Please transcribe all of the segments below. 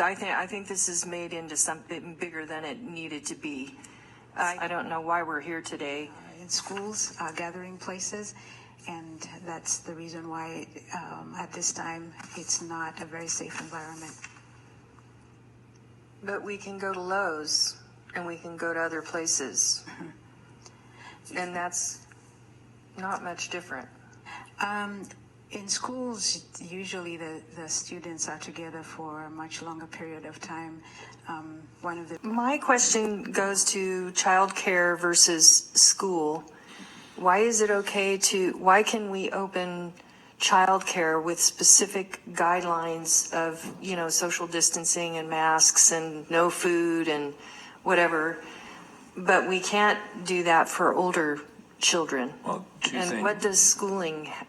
I think this is made into something bigger than it needed to be. I don't know why we're here today. In schools, gathering places, and that's the reason why at this time it's not a very safe environment. But we can go to Lowe's and we can go to other places. And that's not much different. In schools, usually the students are together for a much longer period of time. My question goes to childcare versus school. Why can we open childcare with specific guidelines of, social distancing and masks and no food and whatever, but we can't do that for older children? Well, and what does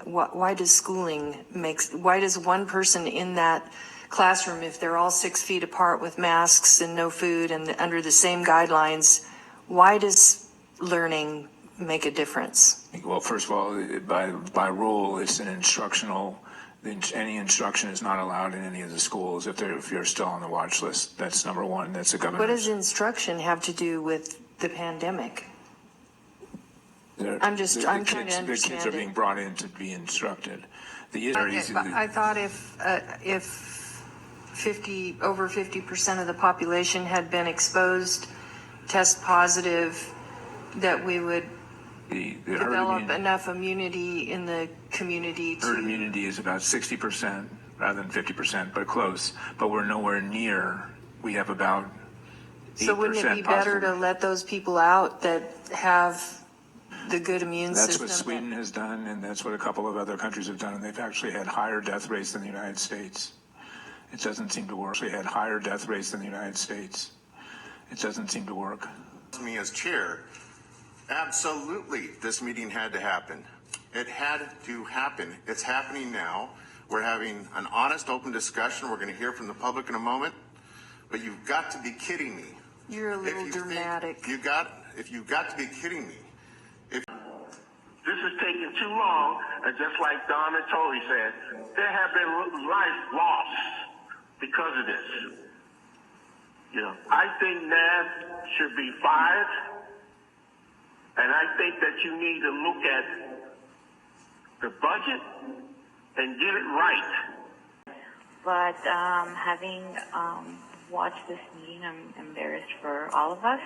why does one person in that classroom, if they're all 6 feet apart with masks and no food and under the same guidelines, why does learning make a difference? Well, first of all, by rule, it's an instructional. Any instruction is not allowed in any of the schools if you're still on the watch list. That's number one. That's a government. What does instruction have to do with the pandemic? I'm trying to understand. The kids are being brought in to be instructed. I thought if over 50% of the population had been exposed, test positive, that we would develop enough immunity in the community. Herd immunity is about 60% rather than 50%, but close. But we're nowhere near. We have about 8%. So wouldn't it be better to let those people out that have the good immune system? That's what Sweden has done, and that's what a couple of other countries have done, and they've actually had higher death rates than the United States. It doesn't seem to work. They had higher death rates than the United States. It doesn't seem to work. Me as chair, absolutely, this meeting had to happen. It had to happen. It's happening now. We're having an honest, open discussion. We're going to hear from the public in a moment. But you've got to be kidding me. You're a little dramatic. If you've got to be kidding me. This is taking too long, and just like Don and Tony said, there have been life lost because of this. I think NAV should be fired, and I think that you need to look at the budget and get it right. But having watched this meeting, I'm embarrassed for all of us.